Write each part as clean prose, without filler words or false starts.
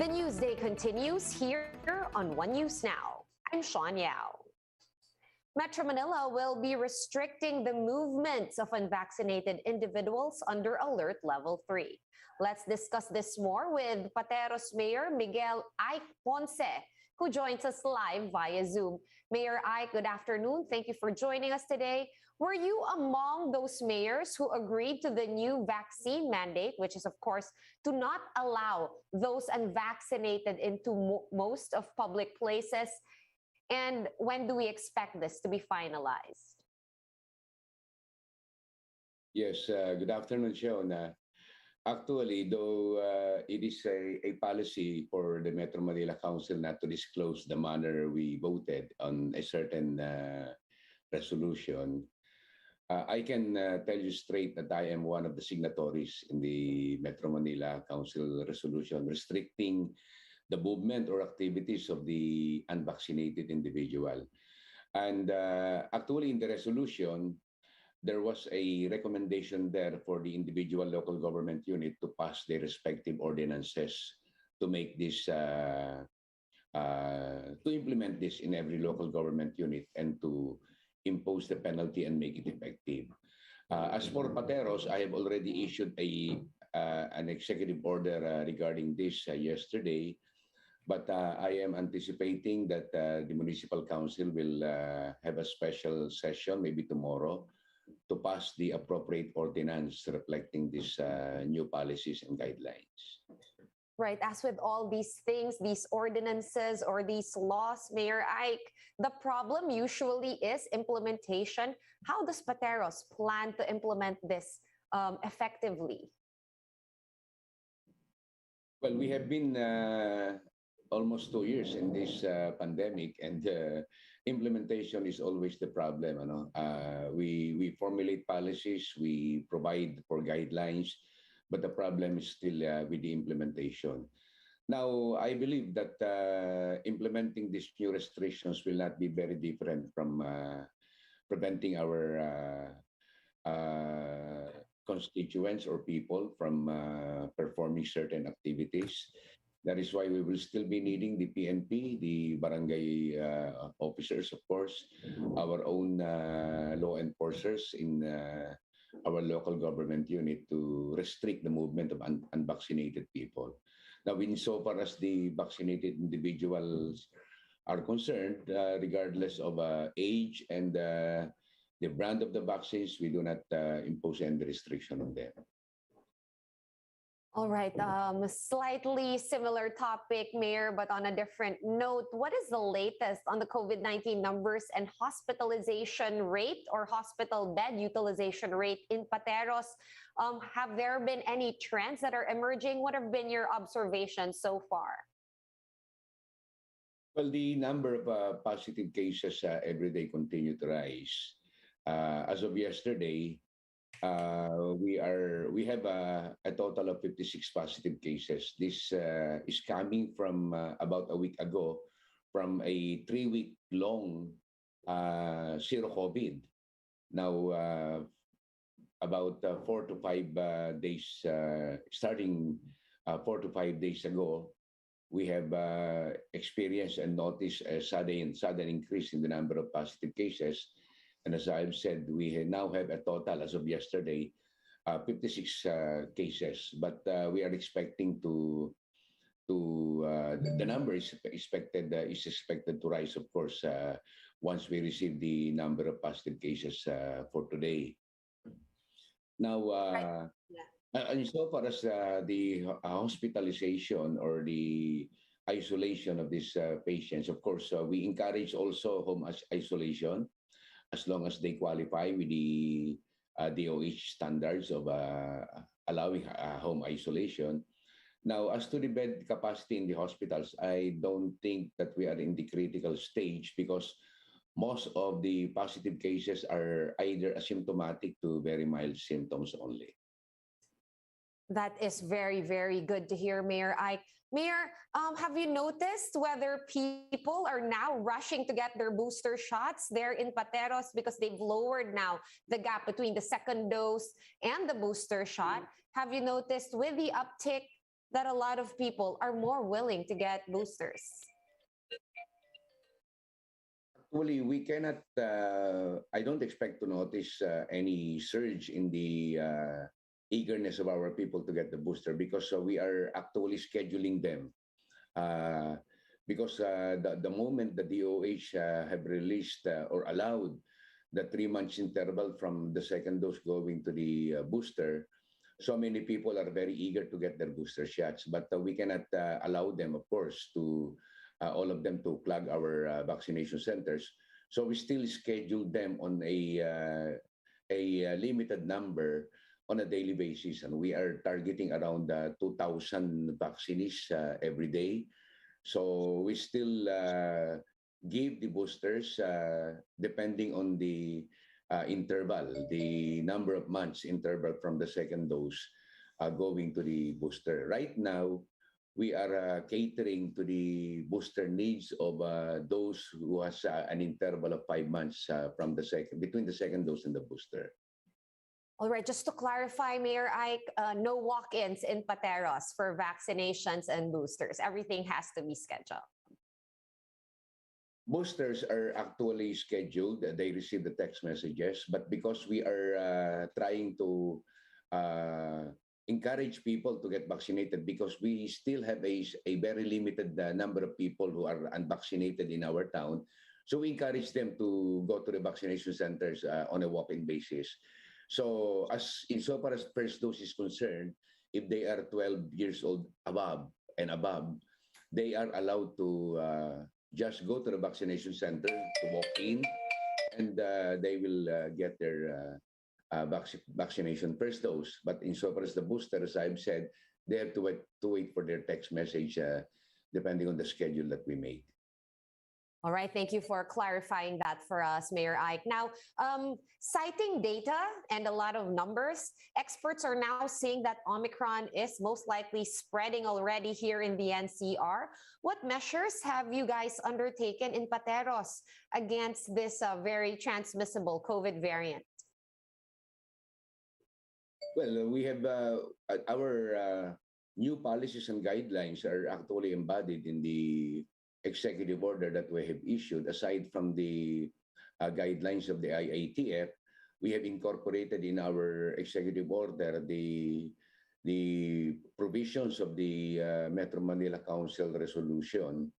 The Newsday continues here on One News Now. I'm Sean Yao. Metro Manila will be restricting the movements of unvaccinated individuals under Alert Level 3. Let's discuss this more with Pateros Mayor Miguel Ike Ponce, who joins us live via Zoom. Mayor Ike, good afternoon. Thank you for joining us today. Were you among those mayors who agreed to the new vaccine mandate, which is, of course, to not allow those unvaccinated into most of public places? And when do we expect this to be finalized? Yes, good afternoon, Sean. Actually, though it is a policy for the Metro Manila Council not to disclose the manner we voted on a certain resolution, I can tell you straight that I am one of the signatories in the Metro Manila Council resolution restricting the movement or activities of the unvaccinated individual. And actually, in the resolution, there was a recommendation there for the individual local government unit to pass their respective ordinances to make this, to implement this in every local government unit and to impose the penalty and make it effective. As for Pateros, I have already issued an executive order regarding this yesterday. But I am anticipating that the Municipal Council will have a special session, maybe tomorrow, to pass the appropriate ordinance reflecting these new policies and guidelines. Right, as with all these things, these ordinances or these laws, Mayor Ike, the problem usually is implementation. How does Pateros plan to implement this effectively? Well, we have been almost 2 years in this pandemic, and implementation is always the problem. We formulate policies, we provide for guidelines, but the problem is still with the implementation. Now, I believe that implementing these new restrictions will not be very different from preventing our constituents or people from performing certain activities. That is why we will still be needing the PNP, the barangay officers, of course, our own law enforcers in our local government unit to restrict the movement of unvaccinated people. Now, insofar as the vaccinated individuals are concerned, regardless of age and the brand of the vaccines, we do not impose any restriction on them. All right, slightly similar topic, Mayor, but on a different note. What is the latest on the COVID-19 numbers and hospitalization rate or hospital bed utilization rate in Pateros? Have there been any trends that are emerging? What have been your observations so far? Well, the number of positive cases every day continue to rise. As of yesterday, we have a total of 56 positive cases. This is coming from about a week ago from a 3-week long zero COVID. Now, about 4 to 5 days, starting 4 to 5 days ago, we have experienced and noticed a sudden increase in the number of positive cases. And as I've said, we now have a total, as of yesterday, 56 cases. But we are expecting the number is expected to rise, of course, once we receive the number of positive cases for today. Now, and so far as the hospitalization or the isolation of these patients, of course, we encourage also home isolation, as long as they qualify with the DOH standards of allowing home isolation. Now, as to the bed capacity in the hospitals, I don't think that we are in the critical stage because most of the positive cases are either asymptomatic to very mild symptoms only. That is very, very good to hear, Mayor Ike. Mayor, have you noticed whether people are now rushing to get their booster shots there in Pateros because they've lowered now the gap between the second dose and the booster shot? Have you noticed with the uptick that a lot of people are more willing to get boosters? Actually, we cannot, I don't expect to notice any surge in the eagerness of our people to get the booster because we are actually scheduling them. Uh, because the moment the DOH have released or allowed the 3 months interval from the second dose going to the booster, so many people are very eager to get their booster shots. But we cannot allow them, of course, to all of them to plug our vaccination centers. So we still schedule them on a limited number on a daily basis, and we are targeting around 2,000 vaccinees every day. So we still give the boosters depending on the interval, the number of months interval from the second dose going to the booster. Right now, we are catering to the booster needs of those who has an interval of 5 months from the second between the second dose and the booster. All right, just to clarify, Mayor Ike, no walk-ins in Pateros for vaccinations and boosters. Everything has to be scheduled. Boosters are actually scheduled. They receive the text messages, but because we are trying to uh, encourage people to get vaccinated, because we still have a very limited number of people who are unvaccinated in our town, so we encourage them to go to the vaccination centers on a walk-in basis. So, as insofar as first dose is concerned, if they are 12 years old above, they are allowed to just go to the vaccination center to walk in, and they will get their vaccination first dose. But insofar as the booster, as I've said, they have to wait for their text message depending on the schedule that we make. All right, thank you for clarifying that for us, Mayor Ike. Now, citing data and a lot of numbers, experts are now saying that Omicron is most likely spreading already here in the NCR. What measures have you guys undertaken in Pateros against this very transmissible COVID variant? Well, we have our new policies and guidelines are actually embodied in the executive order that we have issued. Aside from the guidelines of the IATF, we have incorporated in our executive order the provisions of the Metro Manila Council resolution,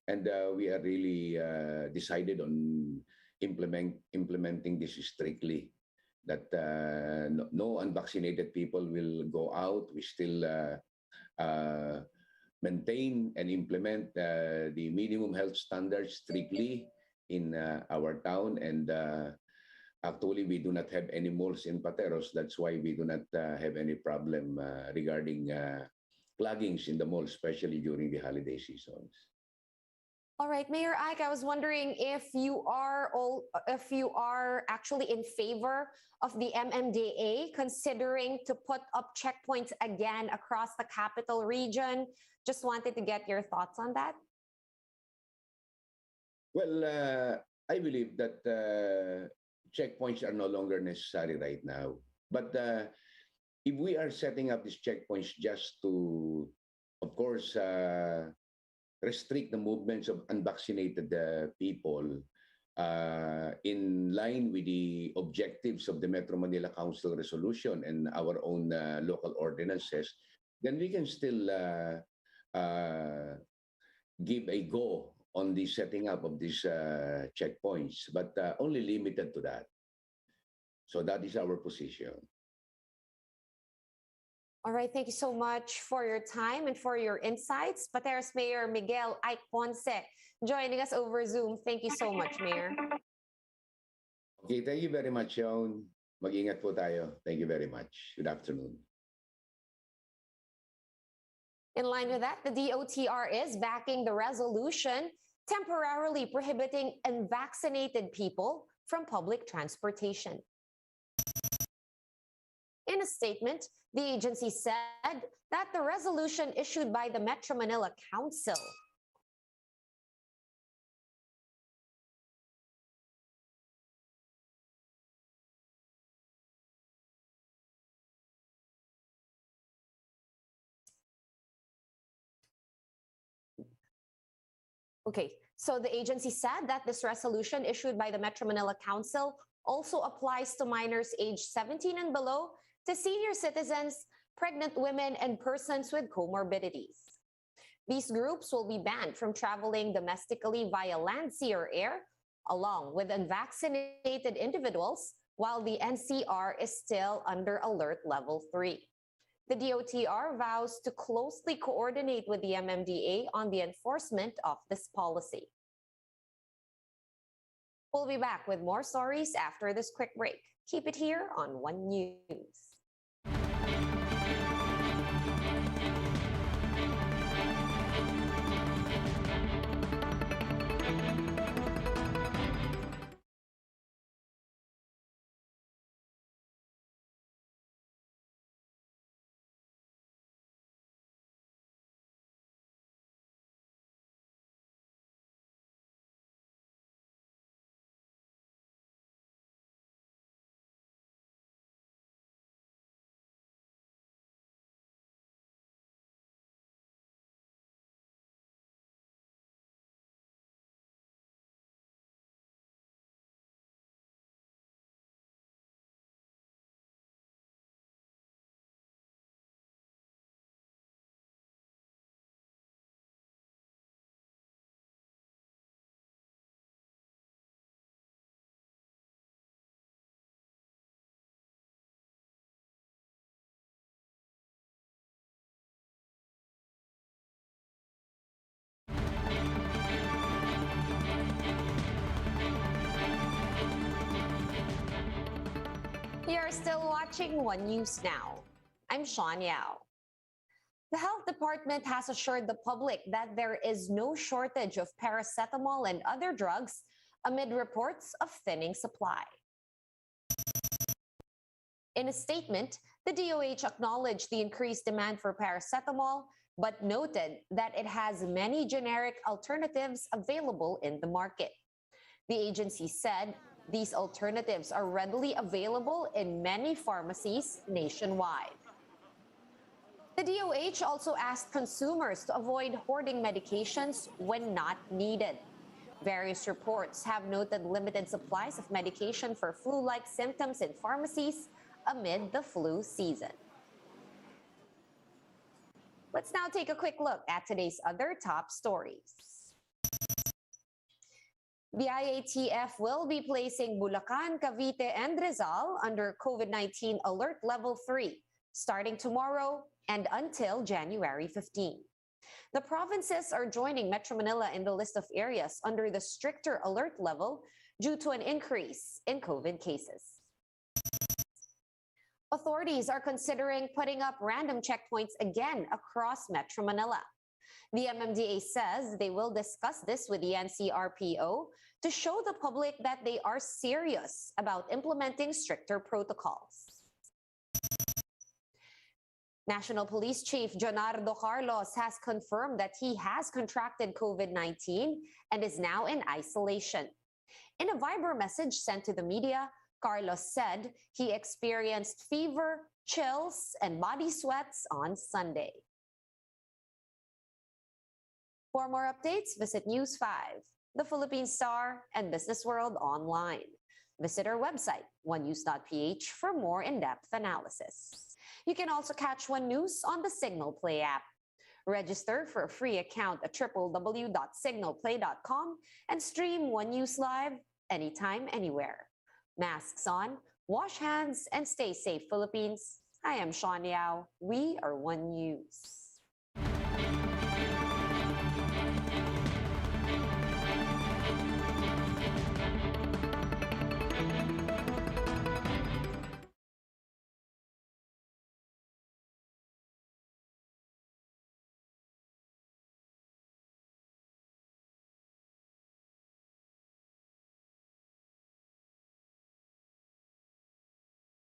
and we are really decided on implementing this strictly. That no unvaccinated people will go out. We still maintain and implement the minimum health standards strictly in our town. And actually, we do not have any malls in Pateros. That's why we do not have any problem regarding cloggings in the malls, especially during the holiday seasons. All right, Mayor Ike, I was wondering if you are actually in favor of the MMDA considering to put up checkpoints again across the capital region. Just wanted to get your thoughts on that. Well, I believe that checkpoints are no longer necessary right now. But if we are setting up these checkpoints just to, of course, restrict the movements of unvaccinated people in line with the objectives of the Metro Manila Council resolution and our own local ordinances, then we can still give a go on the setting up of these checkpoints, but only limited to that. So that is our position. All right, thank you so much for your time and for your insights. Pateros Mayor Miguel Ike Ponce joining us over Zoom. Thank you so much, Mayor. Okay, thank you very much, Sean. Mag-ingat po tayo. Thank you very much. Good afternoon. In line with that, the DOTR is backing the resolution temporarily prohibiting unvaccinated people from public transportation. In a statement, the agency said that the resolution issued by the Metro Manila Council Okay, so the agency said that this resolution issued by the Metro Manila Council also applies to minors aged 17 and below, to senior citizens, pregnant women, and persons with comorbidities. These groups will be banned from traveling domestically via land, sea, or air, along with unvaccinated individuals, while the NCR is still under Alert Level 3. The DOTR vows to closely coordinate with the MMDA on the enforcement of this policy. We'll be back with more stories after this quick break. Keep it here on One News. You're still watching One News Now. I'm Sean Yao. The health department has assured the public that there is no shortage of paracetamol and other drugs amid reports of thinning supply. In a statement, the DOH acknowledged the increased demand for paracetamol, but noted that it has many generic alternatives available in the market. The agency said these alternatives are readily available in many pharmacies nationwide. The DOH also asked consumers to avoid hoarding medications when not needed. Various reports have noted limited supplies of medication for flu-like symptoms in pharmacies amid the flu season. Let's now take a quick look at today's other top stories. The IATF will be placing Bulacan, Cavite, and Rizal under COVID-19 Alert Level 3 starting tomorrow and until January 15. The provinces are joining Metro Manila in the list of areas under the stricter alert level due to an increase in COVID cases. Authorities are considering putting up random checkpoints again across Metro Manila. The MMDA says they will discuss this with the NCRPO to show the public that they are serious about implementing stricter protocols. National Police Chief Jonardo Carlos has confirmed that he has contracted COVID-19 and is now in isolation. In a Viber message sent to the media, Carlos said he experienced fever, chills, and body sweats on Sunday. For more updates, visit News 5, The Philippine Star, and Business World online. Visit our website, onenews.ph, for more in-depth analysis. You can also catch One News on the Signal Play app. Register for a free account at www.signalplay.com and stream One News live anytime, anywhere. Masks on, wash hands, and stay safe, Philippines. I am Sean Yao. We are One News.